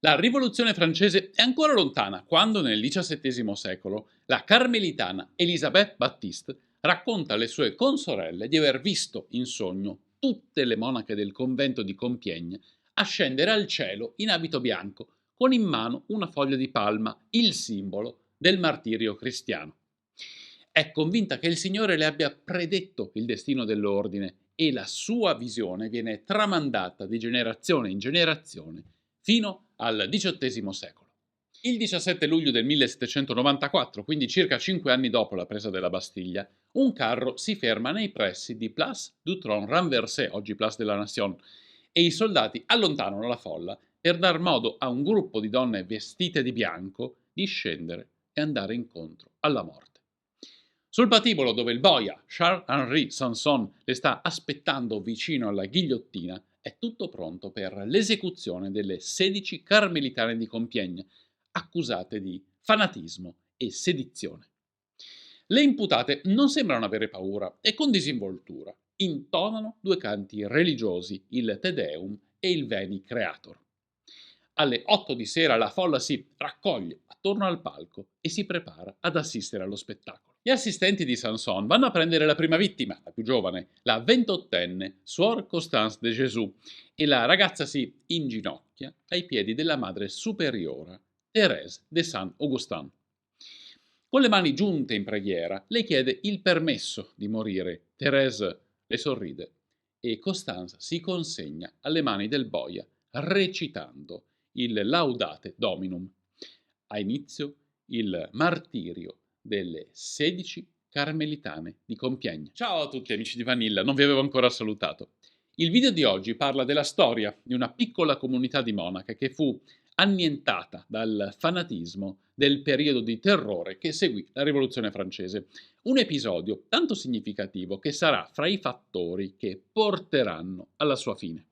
La rivoluzione francese è ancora lontana quando nel XVII secolo la carmelitana Elisabeth Baptiste racconta alle sue consorelle di aver visto in sogno tutte le monache del convento di Compiègne ascendere al cielo in abito bianco, con in mano una foglia di palma, il simbolo del martirio cristiano. È convinta che il Signore le abbia predetto il destino dell'ordine e la sua visione viene tramandata di generazione in generazione fino al XVIII secolo. Il 17 luglio del 1794, quindi circa 5 anni dopo la presa della Bastiglia, un carro si ferma nei pressi di Place du Trône Renversé, oggi Place de la Nation, e i soldati allontanano la folla per dar modo a un gruppo di donne vestite di bianco di scendere e andare incontro alla morte. Sul patibolo dove il boia Charles-Henri Sanson le sta aspettando vicino alla ghigliottina è tutto pronto per l'esecuzione delle 16 carmelitane di Compiègne, accusate di fanatismo e sedizione. Le imputate non sembrano avere paura e con disinvoltura intonano due canti religiosi, il Te Deum e il Veni Creator. Alle 8 di sera la folla si raccoglie attorno al palco e si prepara ad assistere allo spettacolo. Gli assistenti di Sanson vanno a prendere la prima vittima, la più giovane, la 28enne Suor Constance de Jésus, e la ragazza si inginocchia ai piedi della madre superiora, Thérèse de Saint-Augustin. Con le mani giunte in preghiera, le chiede il permesso di morire. Thérèse le sorride e Constance si consegna alle mani del boia, recitando il Laudate Dominum. Ha inizio il martirio delle 16 carmelitane di Compiègne. Ciao a tutti amici di Vanilla, non vi avevo ancora salutato. Il video di oggi parla della storia di una piccola comunità di monache che fu annientata dal fanatismo del periodo di terrore che seguì la Rivoluzione francese. Un episodio tanto significativo che sarà fra i fattori che porteranno alla sua fine.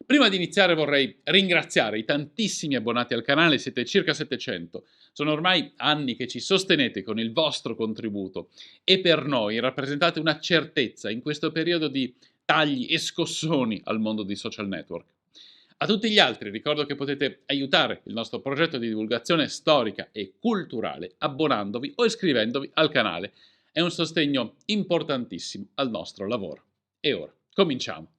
Prima di iniziare vorrei ringraziare i tantissimi abbonati al canale, siete circa 700. Sono ormai anni che ci sostenete con il vostro contributo e per noi rappresentate una certezza in questo periodo di tagli e scossoni al mondo dei social network. A tutti gli altri ricordo che potete aiutare il nostro progetto di divulgazione storica e culturale abbonandovi o iscrivendovi al canale. È un sostegno importantissimo al nostro lavoro. E ora, cominciamo!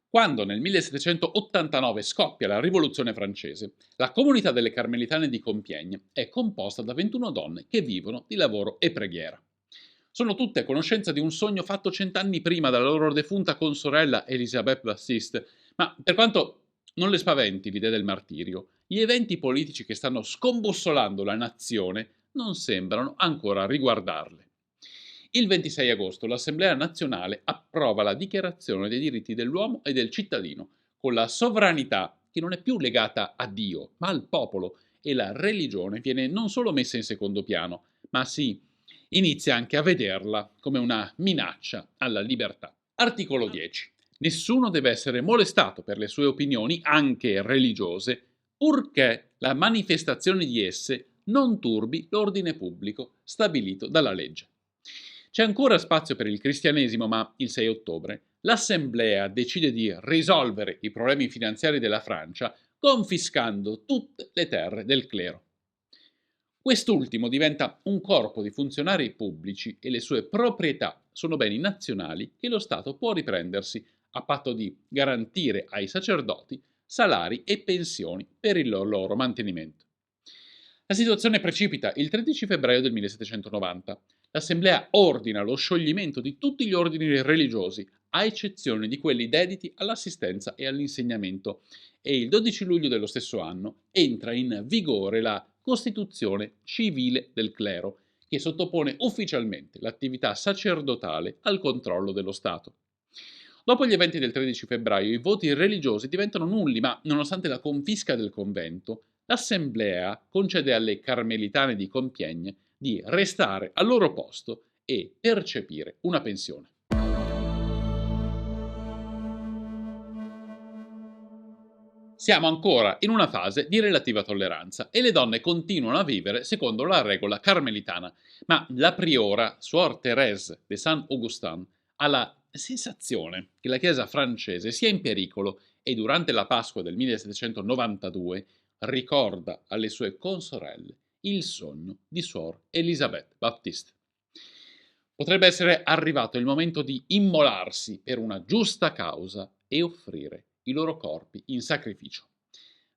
Quando nel 1789 scoppia la Rivoluzione francese, la comunità delle Carmelitane di Compiègne è composta da 21 donne che vivono di lavoro e preghiera. Sono tutte a conoscenza di un sogno fatto 100 anni prima dalla loro defunta consorella Elisabeth Baptiste, ma per quanto non le spaventi l'idea del martirio, gli eventi politici che stanno scombussolando la nazione non sembrano ancora riguardarle. Il 26 agosto l'Assemblea nazionale approva la Dichiarazione dei diritti dell'uomo e del cittadino, con la sovranità che non è più legata a Dio, ma al popolo, e la religione viene non solo messa in secondo piano, ma si inizia anche a vederla come una minaccia alla libertà. Articolo 10. Nessuno deve essere molestato per le sue opinioni, anche religiose, purché la manifestazione di esse non turbi l'ordine pubblico stabilito dalla legge. C'è ancora spazio per il cristianesimo, ma il 6 ottobre l'Assemblea decide di risolvere i problemi finanziari della Francia confiscando tutte le terre del clero. Quest'ultimo diventa un corpo di funzionari pubblici e le sue proprietà sono beni nazionali che lo Stato può riprendersi a patto di garantire ai sacerdoti salari e pensioni per il loro mantenimento. La situazione precipita il 13 febbraio del 1790. L'Assemblea ordina lo scioglimento di tutti gli ordini religiosi, a eccezione di quelli dediti all'assistenza e all'insegnamento, e il 12 luglio dello stesso anno entra in vigore la Costituzione civile del clero, che sottopone ufficialmente l'attività sacerdotale al controllo dello Stato. Dopo gli eventi del 13 febbraio i voti religiosi diventano nulli, ma nonostante la confisca del convento, l'Assemblea concede alle Carmelitane di Compiègne di restare al loro posto e percepire una pensione. Siamo ancora in una fase di relativa tolleranza e le donne continuano a vivere secondo la regola carmelitana, ma la priora, Suor Thérèse de Saint-Augustin, ha la sensazione che la Chiesa francese sia in pericolo e durante la Pasqua del 1792 ricorda alle sue consorelle il sogno di Suor Elisabeth Baptiste. Potrebbe essere arrivato il momento di immolarsi per una giusta causa e offrire i loro corpi in sacrificio.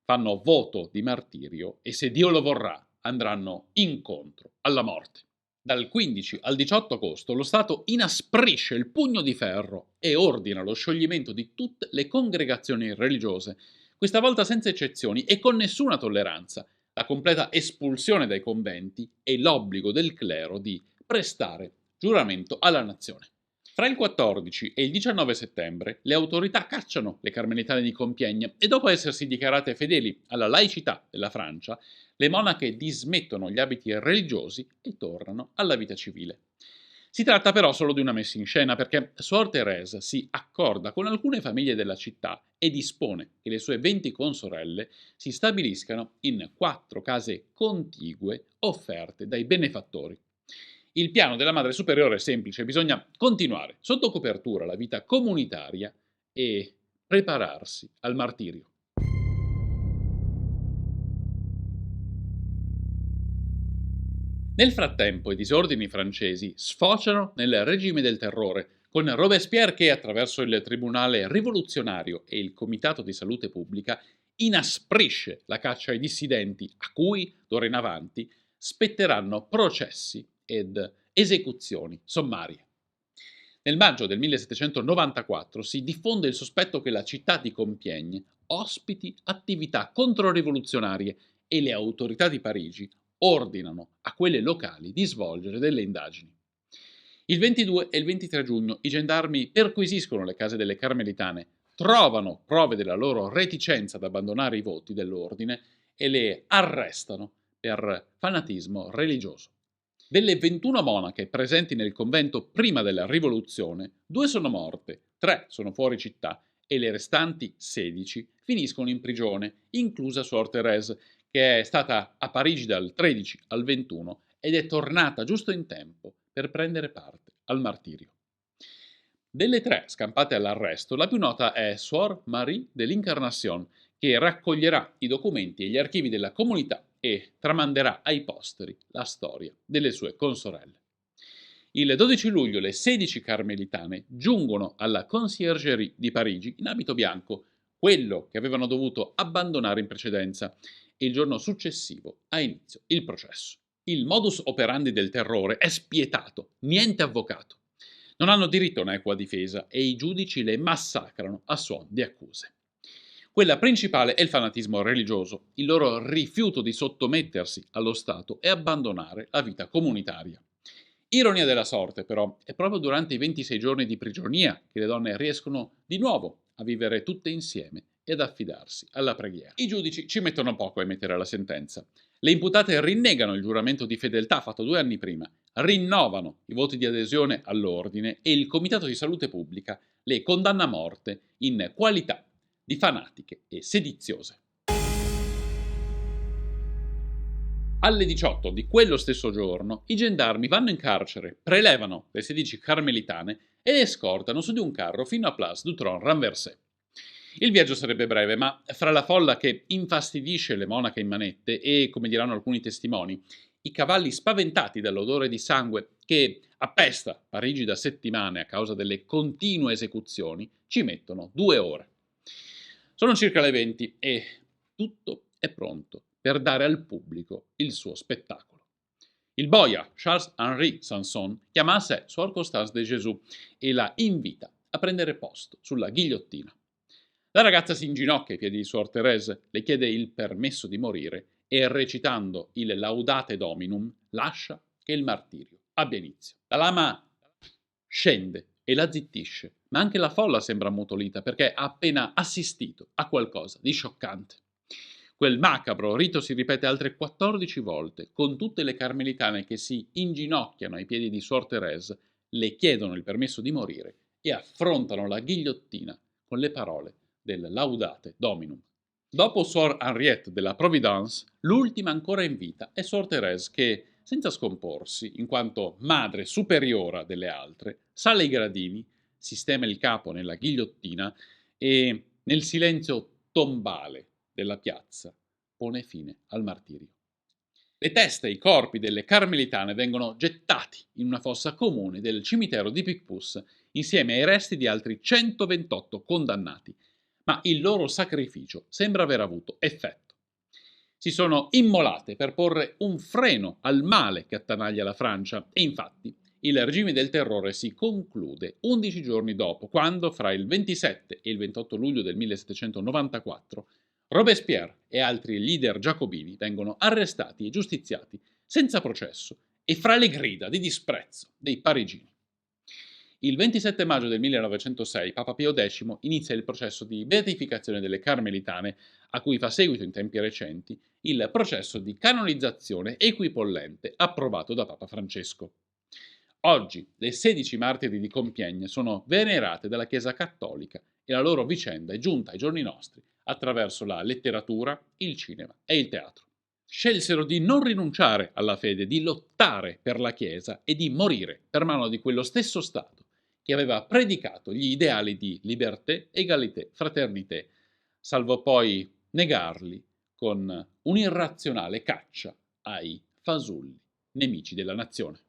Fanno voto di martirio e, se Dio lo vorrà, andranno incontro alla morte. Dal 15 al 18 agosto lo Stato inasprisce il pugno di ferro e ordina lo scioglimento di tutte le congregazioni religiose, questa volta senza eccezioni e con nessuna tolleranza, la completa espulsione dai conventi e l'obbligo del clero di prestare giuramento alla nazione. Fra il 14 e il 19 settembre le autorità cacciano le carmelitane di Compiègne e, dopo essersi dichiarate fedeli alla laicità della Francia, le monache dismettono gli abiti religiosi e tornano alla vita civile. Si tratta però solo di una messa in scena, perché Suor Thérèse si accorda con alcune famiglie della città e dispone che le sue 20 consorelle si stabiliscano in 4 case contigue offerte dai benefattori. Il piano della Madre Superiore è semplice: bisogna continuare sotto copertura la vita comunitaria e prepararsi al martirio. Nel frattempo i disordini francesi sfociano nel regime del terrore, con Robespierre che, attraverso il Tribunale rivoluzionario e il Comitato di Salute Pubblica, inasprisce la caccia ai dissidenti, a cui, d'ora in avanti, spetteranno processi ed esecuzioni sommarie. Nel maggio del 1794 si diffonde il sospetto che la città di Compiègne ospiti attività controrivoluzionarie e le autorità di Parigi ordinano a quelle locali di svolgere delle indagini. Il 22 e il 23 giugno i gendarmi perquisiscono le case delle carmelitane, trovano prove della loro reticenza ad abbandonare i voti dell'ordine e le arrestano per fanatismo religioso. Delle 21 monache presenti nel convento prima della rivoluzione, 2 sono morte, 3 sono fuori città e le restanti 16 finiscono in prigione, inclusa Suor Thérèse, che è stata a Parigi dal 13 al 21 ed è tornata giusto in tempo per prendere parte al martirio. Delle 3 scampate all'arresto, la più nota è Suor Marie de l'Incarnation, che raccoglierà i documenti e gli archivi della comunità e tramanderà ai posteri la storia delle sue consorelle. Il 12 luglio le 16 carmelitane giungono alla Conciergerie di Parigi in abito bianco, quello che avevano dovuto abbandonare in precedenza, e il giorno successivo ha inizio il processo. Il modus operandi del terrore è spietato, niente avvocato. Non hanno diritto a un'equa difesa e i giudici le massacrano a suon di accuse. Quella principale è il fanatismo religioso, il loro rifiuto di sottomettersi allo Stato e abbandonare la vita comunitaria. Ironia della sorte, però, è proprio durante i 26 giorni di prigionia che le donne riescono di nuovo a vivere tutte insieme e ad affidarsi alla preghiera. I giudici ci mettono poco a emettere la sentenza. Le imputate rinnegano il giuramento di fedeltà fatto 2 anni prima, rinnovano i voti di adesione all'ordine e il Comitato di Salute Pubblica le condanna a morte in qualità di fanatiche e sediziose. Alle 18 di quello stesso giorno i gendarmi vanno in carcere, prelevano le 16 carmelitane e le scortano su di un carro fino a Place du Trône Renversé. Il viaggio sarebbe breve, ma fra la folla che infastidisce le monache in manette e, come diranno alcuni testimoni, i cavalli spaventati dall'odore di sangue che appesta Parigi da settimane a causa delle continue esecuzioni, ci mettono 2 ore. Sono circa le 20 e tutto è pronto per dare al pubblico il suo spettacolo. Il boia Charles-Henri Sanson chiama a sé Suor Constance de Jésus e la invita a prendere posto sulla ghigliottina. La ragazza si inginocchia ai piedi di Suor Thérèse, le chiede il permesso di morire e, recitando il Laudate Dominum, lascia che il martirio abbia inizio. La lama scende e la zittisce, ma anche la folla sembra ammutolita perché ha appena assistito a qualcosa di scioccante. Quel macabro rito si ripete altre 14 volte, con tutte le carmelitane che si inginocchiano ai piedi di Suor Thérèse, le chiedono il permesso di morire e affrontano la ghigliottina con le parole del Laudate Dominum. Dopo Suor Henriette della Providence, l'ultima ancora in vita è Suor Thérèse che, senza scomporsi, in quanto madre superiora delle altre, sale i gradini, sistema il capo nella ghigliottina e, nel silenzio tombale della piazza, pone fine al martirio. Le teste e i corpi delle carmelitane vengono gettati in una fossa comune del cimitero di Picpus insieme ai resti di altri 128 condannati, ma il loro sacrificio sembra aver avuto effetto. Si sono immolate per porre un freno al male che attanaglia la Francia e infatti il regime del terrore si conclude 11 giorni dopo, quando fra il 27 e il 28 luglio del 1794 Robespierre e altri leader giacobini vengono arrestati e giustiziati senza processo e fra le grida di disprezzo dei parigini. Il 27 maggio del 1906 Papa Pio X inizia il processo di beatificazione delle Carmelitane, a cui fa seguito in tempi recenti il processo di canonizzazione equipollente approvato da Papa Francesco. Oggi le 16 martiri di Compiègne sono venerate dalla Chiesa Cattolica e la loro vicenda è giunta ai giorni nostri attraverso la letteratura, il cinema e il teatro. Scelsero di non rinunciare alla fede, di lottare per la Chiesa e di morire per mano di quello stesso Stato che aveva predicato gli ideali di liberté, égalité, fraternité, salvo poi negarli con un'irrazionale caccia ai fasulli nemici della nazione.